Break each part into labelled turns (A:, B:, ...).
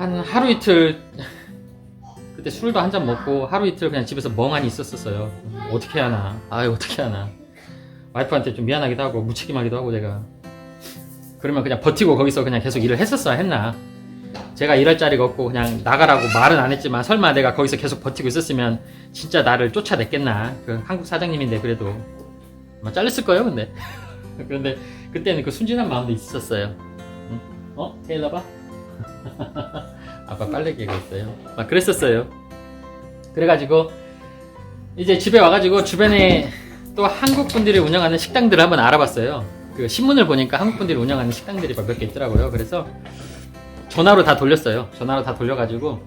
A: 한 하루 이틀 그때 술도 한 잔 먹고 하루 이틀 그냥 집에서 멍하니 있었었어요. 어떻게 하나, 어떻게 하나. 와이프한테 좀 미안하기도 하고 무책임하기도 하고 제가. 그러면 그냥 버티고 거기서 그냥 계속 일을 했었어야 했나. 제가 일할 자리가 없고 그냥 나가라고 말은 안 했지만 설마 내가 거기서 계속 버티고 있었으면 진짜 나를 쫓아냈겠나. 그 한국 사장님인데 그래도 아마 잘렸을 거예요 근데. 그런데 그때는 그 순진한 마음도 있었어요. 응? 테일러 봐? 아빠 빨래 개고 있어요. 막 그랬었어요. 그래가지고 이제 집에 와가지고 주변에 또 한국 분들이 운영하는 식당들을 한번 알아봤어요. 그 신문을 보니까 한국 분들이 운영하는 식당들이 몇 개 있더라고요. 그래서 전화로 다 돌렸어요. 전화로 다 돌려가지고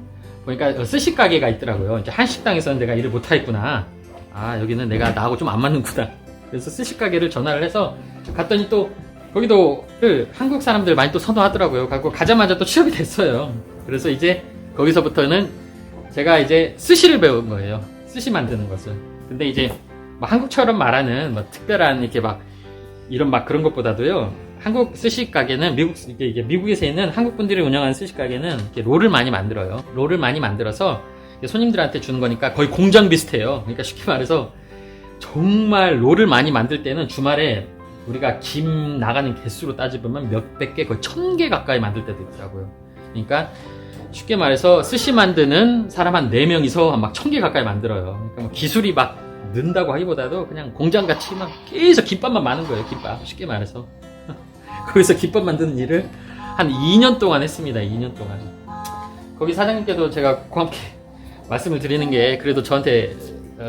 A: 보니까 스시 가게가 있더라고요. 이제 한 식당에서는 내가 일을 못하겠구나. 여기는 내가 나하고 좀 안 맞는구나. 그래서 스시 가게를 전화를 해서 갔더니 또 거기도 한국 사람들 많이 또 선호하더라고요. 그리고 가자마자 또 취업이 됐어요. 그래서 이제 거기서부터는 제가 이제 스시를 배운 거예요. 스시 만드는 것을. 근데 이제 뭐 한국처럼 말하는 뭐 특별한 이렇게 막 이런 막 그런 것보다도요. 한국 스시 가게는 미국에서 있는 한국 분들이 운영하는 스시 가게는 이렇게 롤을 많이 만들어요. 롤을 많이 만들어서 손님들한테 주는 거니까 거의 공장 비슷해요. 그러니까 쉽게 말해서 정말 롤을 많이 만들 때는 주말에 우리가 김 나가는 개수로 따져보면 몇백 개, 거의 1000개 가까이 만들 때도 있더라고요. 그러니까 쉽게 말해서 스시 만드는 사람 한 4명이서 막 1000개 가까이 만들어요. 그러니까 뭐 기술이 막 는다고 하기보다도 그냥 공장같이 막 계속 김밥만 많은 거예요. 김밥. 쉽게 말해서. 거기서 김밥 만드는 일을 한 2년 동안 했습니다. 2년 동안. 거기 사장님께도 제가 고맙게 말씀을 드리는 게 그래도 저한테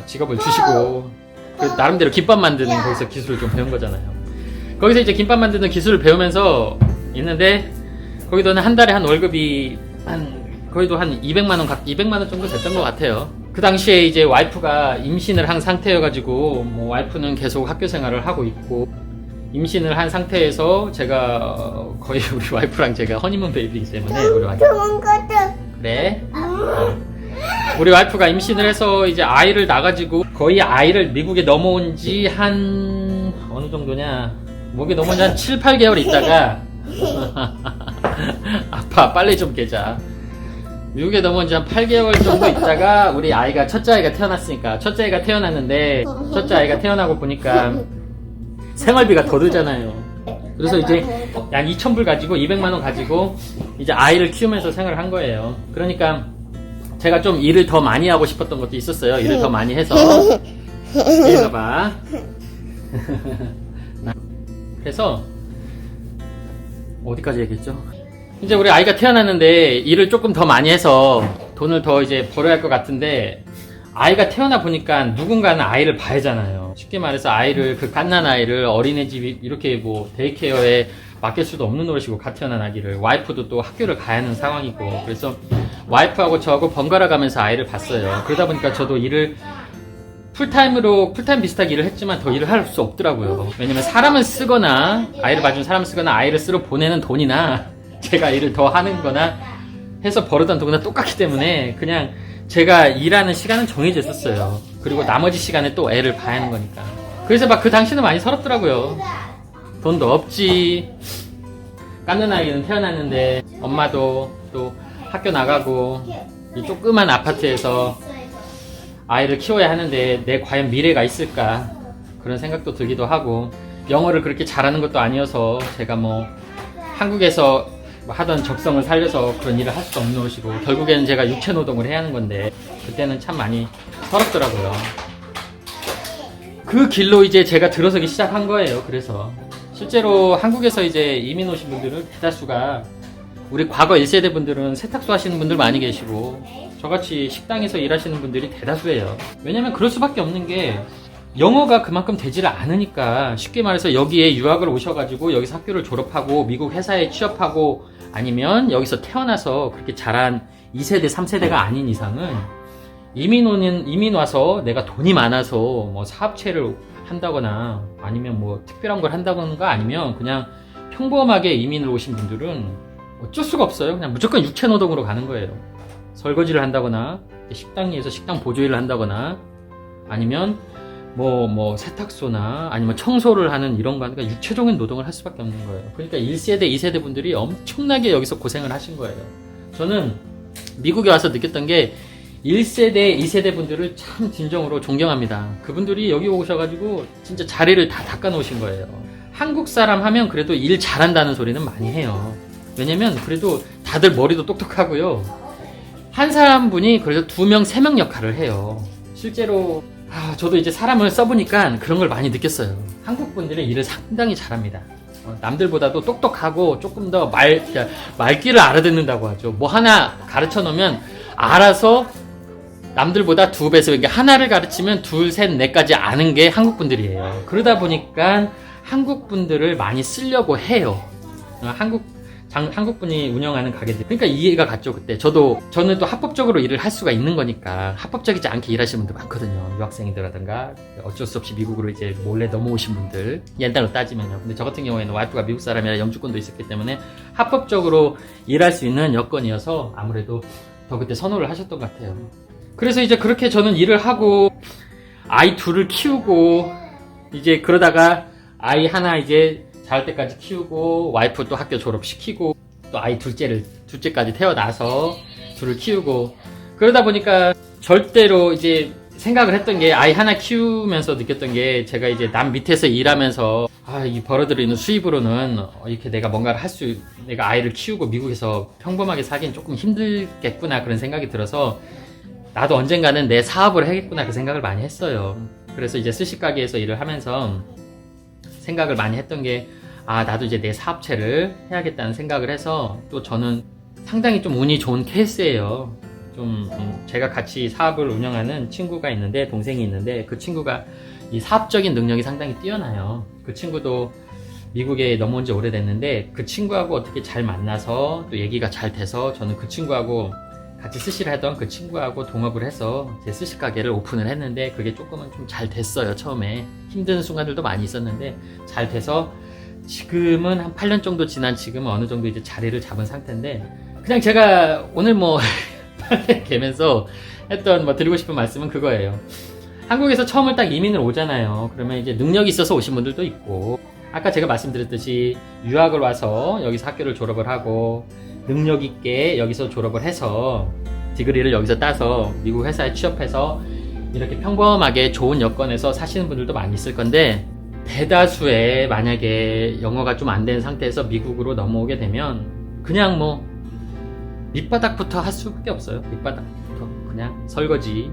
A: 직업을 주시고 나름대로 김밥 만드는 거기서 기술을 좀 배운 거잖아요. 거기서 이제 김밥 만드는 기술을 배우면서 있는데 거기도는 한 달에 한 월급이 거의도 한 200만 원 정도 됐던 것 같아요. 그 당시에 이제 와이프가 임신을 한 상태여가지고 뭐 와이프는 계속 학교 생활을 하고 있고 임신을 한 상태에서 제가 거의 우리 와이프랑 제가 허니문 베이비이기 때문에 우리 와이프 그래 우리 와이프가 임신을 해서 이제 아이를 낳아가지고 거의 아이를 미국에 넘어온 지 한 어느 정도냐 목에 넘어온 지 한 7, 8개월 있다가 아빠 빨리 좀 깨자. 미국에 넘어온 지 한 8개월 정도 있다가 우리 아이가 첫째 아이가 태어났으니까 첫째 아이가 태어났는데 첫째 아이가 태어나고 보니까 생활비가 더 들잖아요. 그래서 이제 약 2,000불 가지고 200만원 가지고 이제 아이를 키우면서 생활을 한 거예요. 그러니까 제가 좀 일을 더 많이 하고 싶었던 것도 있었어요. 일을 더 많이 해서 이리 봐. 그래서 어디까지 얘기했죠? 이제 우리 아이가 태어났는데 일을 조금 더 많이 해서 돈을 더 이제 벌어야 할 것 같은데 아이가 태어나 보니까 누군가는 아이를 봐야 하잖아요. 쉽게 말해서 아이를 그 갓난 아이를 어린이집 이렇게 뭐 데이케어에 맡길 수도 없는 노릇이고 갓 태어난 아기를 와이프도 또 학교를 가야 하는 상황이고 그래서 와이프하고 저하고 번갈아 가면서 아이를 봤어요. 그러다 보니까 저도 일을 풀타임 비슷하게 일을 했지만 더 일을 할 수 없더라고요. 왜냐면 사람을 쓰거나 아이를 봐준 사람을 쓰거나 아이를 쓰러 보내는 돈이나 제가 일을 더 하는 거나 해서 벌어던 돈이나 똑같기 때문에 그냥 제가 일하는 시간은 정해져 있었어요. 그리고 나머지 시간에 또 애를 봐야 하는 거니까. 그래서 막 그 당시는 많이 서럽더라고요. 돈도 없지. 깎는 아이는 태어났는데 엄마도 또 학교 나가고 이 조그만 아파트에서 아이를 키워야 하는데 내 과연 미래가 있을까 그런 생각도 들기도 하고 영어를 그렇게 잘하는 것도 아니어서 제가 뭐 한국에서 하던 적성을 살려서 그런 일을 할 수도 없는 것이고 결국에는 제가 육체 노동을 해야 하는 건데 그때는 참 많이 서럽더라고요. 그 길로 이제 제가 들어서기 시작한 거예요. 그래서 실제로 한국에서 이제 이민 오신 분들은 대다수가 우리 과거 1세대 분들은 세탁소 하시는 분들 많이 계시고 저같이 식당에서 일하시는 분들이 대다수예요. 왜냐면 그럴 수밖에 없는 게 영어가 그만큼 되지를 않으니까 쉽게 말해서 여기에 유학을 오셔가지고 여기서 학교를 졸업하고 미국 회사에 취업하고 아니면 여기서 태어나서 그렇게 자란 2세대, 3세대가 아닌 이상은 이민 와서 내가 돈이 많아서 뭐 사업체를 한다거나 아니면 뭐 특별한 걸 한다거나 아니면 그냥 평범하게 이민을 오신 분들은 어쩔 수가 없어요. 그냥 무조건 육체 노동으로 가는 거예요. 설거지를 한다거나 식당에서 식당 보조일을 한다거나 아니면 뭐 세탁소나 아니면 청소를 하는 이런 거 하니까 육체적인 노동을 할 수밖에 없는 거예요. 그러니까 1세대, 2세대 분들이 엄청나게 여기서 고생을 하신 거예요. 저는 미국에 와서 느꼈던 게 1세대, 2세대 분들을 참 진정으로 존경합니다. 그분들이 여기 오셔가지고 진짜 자리를 다 닦아놓으신 거예요. 한국 사람 하면 그래도 일 잘한다는 소리는 많이 해요. 왜냐면 그래도 다들 머리도 똑똑하고요. 한 사람분이 그래도 2명, 3명 역할을 해요. 실제로 저도 이제 사람을 써보니까 그런 걸 많이 느꼈어요. 한국 분들은 일을 상당히 잘합니다. 남들보다도 똑똑하고 조금 더 말귀를 알아듣는다고 하죠. 뭐 하나 가르쳐 놓으면 알아서 남들보다 2배속, 그러니까 하나를 가르치면 2, 3, 4까지 아는 게 한국 분들이에요. 그러다 보니까 한국 분들을 많이 쓰려고 해요. 한국 분이 운영하는 가게들. 그러니까 이해가 갔죠, 그때. 저는 또 합법적으로 일을 할 수가 있는 거니까. 합법적이지 않게 일하시는 분들 많거든요. 유학생이라든가, 어쩔 수 없이 미국으로 이제 몰래 넘어오신 분들. 옛날로 따지면요. 근데 저 같은 경우에는 와이프가 미국 사람이라 영주권도 있었기 때문에 합법적으로 일할 수 있는 여건이어서 아무래도 더 그때 선호를 하셨던 것 같아요. 그래서 이제 그렇게 저는 일을 하고, 아이 2을 키우고, 이제 그러다가 아이 하나 이제 자랄 때까지 키우고, 와이프 또 학교 졸업시키고, 또 아이 둘째까지 태어나서 2을 키우고, 그러다 보니까 절대로 이제 생각을 했던 게, 아이 하나 키우면서 느꼈던 게, 제가 이제 남 밑에서 일하면서 이 벌어들이는 수입으로는 이렇게 내가 뭔가를 내가 아이를 키우고 미국에서 평범하게 살기는 조금 힘들겠구나, 그런 생각이 들어서 나도 언젠가는 내 사업을 하겠구나, 그 생각을 많이 했어요. 그래서 이제 스시가게에서 일을 하면서 생각을 많이 했던 게, 나도 이제 내 사업체를 해야겠다는 생각을 해서, 또 저는 상당히 좀 운이 좋은 케이스예요. 제가 같이 사업을 운영하는 친구가 있는데, 동생이 있는데, 그 친구가 이 사업적인 능력이 상당히 뛰어나요. 그 친구도 미국에 넘어온 지 오래됐는데, 그 친구하고 어떻게 잘 만나서 또 얘기가 잘 돼서, 저는 그 친구하고 같이 스시를 하던 그 친구하고 동업을 해서 제 스시 가게를 오픈을 했는데, 그게 조금은 좀 잘 됐어요. 처음에 힘든 순간들도 많이 있었는데 잘 돼서 지금은 한 8년 정도 지난 지금은 어느 정도 이제 자리를 잡은 상태인데, 그냥 제가 오늘 개면서 했던 드리고 싶은 말씀은 그거예요. 한국에서 처음을 딱 이민을 오잖아요. 그러면 이제 능력이 있어서 오신 분들도 있고, 아까 제가 말씀드렸듯이 유학을 와서 여기서 학교를 졸업을 하고 능력 있게 여기서 졸업을 해서 디그리를 여기서 따서 미국 회사에 취업해서 이렇게 평범하게 좋은 여건에서 사시는 분들도 많이 있을 건데, 대다수의 만약에 영어가 좀 안 된 상태에서 미국으로 넘어오게 되면 그냥 밑바닥부터 할 수밖에 없어요. 밑바닥부터 그냥 설거지,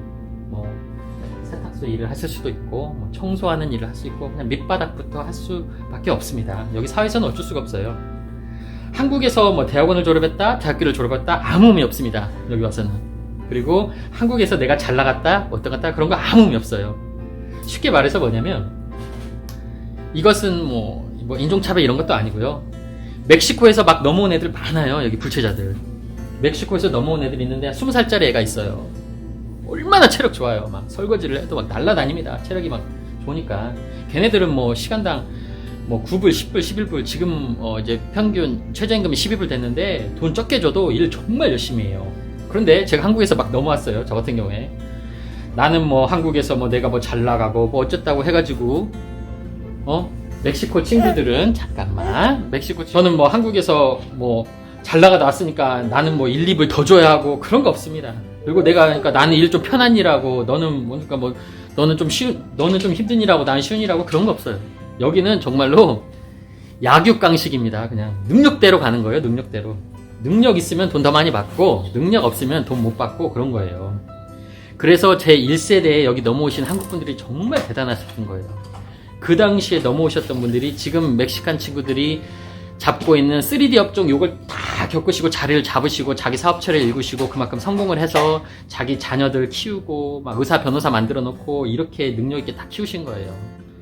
A: 세탁소 일을 하실 수도 있고, 청소하는 일을 할 수 있고, 그냥 밑바닥부터 할 수밖에 없습니다. 여기 사회에서는 어쩔 수가 없어요. 한국에서 대학원을 졸업했다, 대학교를 졸업했다, 아무 의미 없습니다. 여기 와서는. 그리고 한국에서 내가 잘 나갔다, 어떤 갔다, 그런 거 아무 의미 없어요. 쉽게 말해서 뭐냐면, 이것은 인종차별 이런 것도 아니고요. 멕시코에서 막 넘어온 애들 많아요. 여기 불체자들. 멕시코에서 넘어온 애들 있는데 20살짜리 애가 있어요. 얼마나 체력 좋아요. 막 설거지를 해도 막 날라다닙니다. 체력이 막 좋으니까. 걔네들은 시간당 9불, 10불, 11불, 지금 이제 평균 최저임금이 12불 됐는데 돈 적게 줘도 일 정말 열심히 해요. 그런데 제가 한국에서 막 넘어왔어요. 저 같은 경우에. 나는 한국에서 내가 잘 나가고 어쨌다고 해가지고 멕시코 친구들은 잠깐만, 저는 한국에서 잘 나가다 왔으니까 나는 1, 2불 더 줘야 하고 그런 거 없습니다. 그리고 그러니까 나는 일 좀 편한 일하고 너는 너는 좀 힘든 일하고 나는 쉬운 일하고 그런 거 없어요. 여기는 정말로 약육강식입니다. 그냥 능력대로 가는 거예요. 능력대로. 능력 있으면 돈 더 많이 받고 능력 없으면 돈 못 받고 그런 거예요. 그래서 제 1세대에 여기 넘어오신 한국 분들이 정말 대단하셨던 거예요. 그 당시에 넘어오셨던 분들이 지금 멕시칸 친구들이 잡고 있는 3D 업종 요걸 다 겪으시고 자리를 잡으시고 자기 사업체를 일구시고 그만큼 성공을 해서 자기 자녀들 키우고 의사 변호사 만들어 놓고 이렇게 능력 있게 다 키우신 거예요.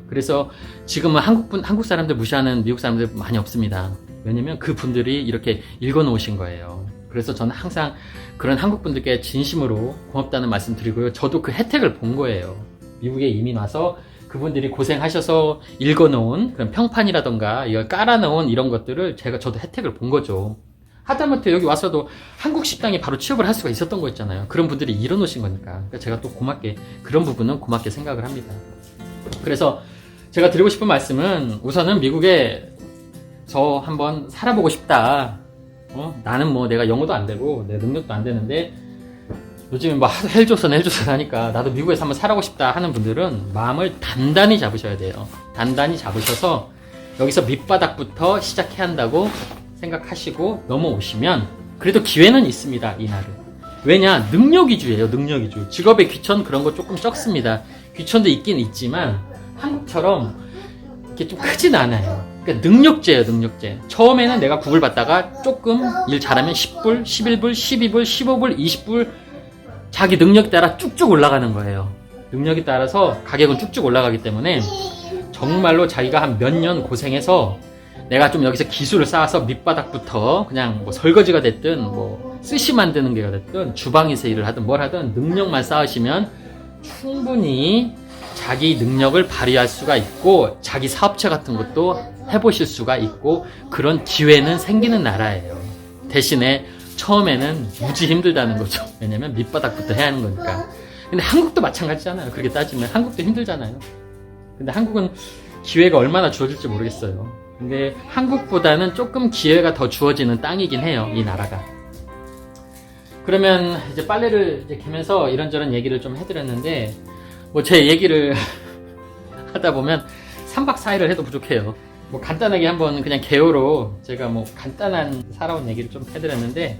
A: 그래서 지금은 한국 사람들 무시하는 미국 사람들 많이 없습니다. 왜냐면 그 분들이 이렇게 읽어 놓으신 거예요. 그래서 저는 항상 그런 한국 분들께 진심으로 고맙다는 말씀 드리고요. 저도 그 혜택을 본 거예요. 미국에 이민 와서 그분들이 고생하셔서 읽어놓은 그런 평판이라던가 이걸 깔아놓은 이런 것들을 저도 혜택을 본 거죠. 하다못해 여기 와서도 한국 식당에 바로 취업을 할 수가 있었던 거였잖아요. 그런 분들이 일어놓으신 거니까. 그러니까 제가 또 그런 부분은 고맙게 생각을 합니다. 그래서 제가 드리고 싶은 말씀은 우선은 미국에 저 한번 살아보고 싶다. 나는 뭐 내가 영어도 안 되고 내 능력도 안 되는데 요즘에 뭐 헬조선 하니까 나도 미국에서 한번 살아보고 싶다 하는 분들은 마음을 단단히 잡으셔야 돼요. 단단히 잡으셔서 여기서 밑바닥부터 시작해야 한다고 생각하시고 넘어오시면 그래도 기회는 있습니다. 이날은. 왜냐? 능력 위주예요. 능력 위주. 직업의 귀천 그런 거 조금 적습니다. 귀천도 있긴 있지만 한국처럼 이렇게 좀 크진 않아요. 그러니까 능력제예요. 능력제. 처음에는 내가 구글 받다가 조금 일 잘하면 10불, 11불, 12불, 15불, 20불 자기 능력에 따라 쭉쭉 올라가는 거예요. 능력에 따라서 가격은 쭉쭉 올라가기 때문에 정말로 자기가 한 몇 년 고생해서 내가 좀 여기서 기술을 쌓아서 밑바닥부터 그냥 뭐 설거지가 됐든 뭐 스시 만드는 게가 됐든 주방에서 일을 하든 뭘 하든 능력만 쌓으시면 충분히 자기 능력을 발휘할 수가 있고 자기 사업체 같은 것도 해보실 수가 있고 그런 기회는 생기는 나라예요. 대신에 처음에는 무지 힘들다는 거죠. 왜냐면 밑바닥부터 해야 하는 거니까. 근데 한국도 마찬가지잖아요. 그렇게 따지면 한국도 힘들잖아요. 근데 한국은 기회가 얼마나 주어질지 모르겠어요. 근데 한국보다는 조금 기회가 더 주어지는 땅이긴 해요. 이 나라가. 그러면 이제 빨래를 이제 개면서 이런저런 얘기를 좀 해드렸는데 뭐 제 얘기를 하다 보면 3박 4일을 해도 부족해요. 뭐 간단하게 한번 그냥 개요로 제가 뭐 간단한 살아온 얘기를 좀 해드렸는데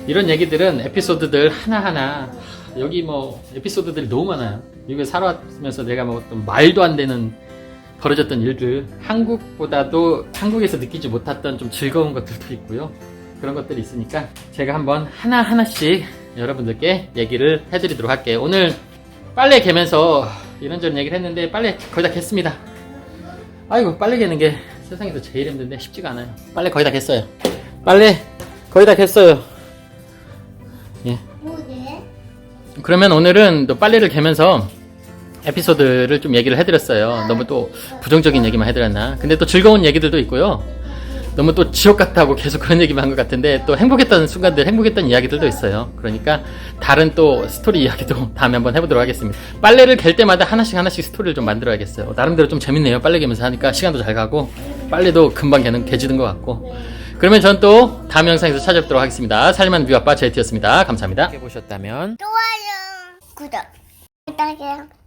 A: 이런 얘기들은 에피소드들 하나하나 여기 뭐 에피소드들이 너무 많아요. 미국에 살아왔으면서 내가 뭐 어떤 말도 안 되는 벌어졌던 일들 한국보다도 한국에서 느끼지 못했던 좀 즐거운 것들도 있고요. 그런 것들이 있으니까 제가 한번 하나하나씩 여러분들께 얘기를 해드리도록 할게요. 오늘 빨래 개면서 이런저런 얘기를 했는데 빨래 거의 다 갰습니다. 아이고 빨래 개는 게 세상에서 제일 힘든데 쉽지가 않아요. 빨래 거의 다 갰어요. 빨래 거의 다 갰어요. 예. 그러면 오늘은 또 빨래를 개면서 에피소드를 좀 얘기를 해드렸어요. 너무 또 부정적인 얘기만 해드렸나. 근데 또 즐거운 얘기들도 있고요. 너무 또 지옥 같다고 계속 그런 얘기만 한 것 같은데 또 행복했던 순간들, 행복했던 이야기들도 있어요. 그러니까 다른 또 스토리 이야기도 다음에 한번 해보도록 하겠습니다. 빨래를 갤 때마다 하나씩 스토리를 좀 만들어야겠어요. 나름대로 좀 재밌네요. 빨래 개면서 하니까 시간도 잘 가고 빨래도 금방 개지는 것 같고. 그러면 전 또 다음 영상에서 찾아뵙도록 하겠습니다. 살림하는 뷰아빠 JT였습니다. 감사합니다. 보셨다면
B: 좋아요, 구독 부탁해요.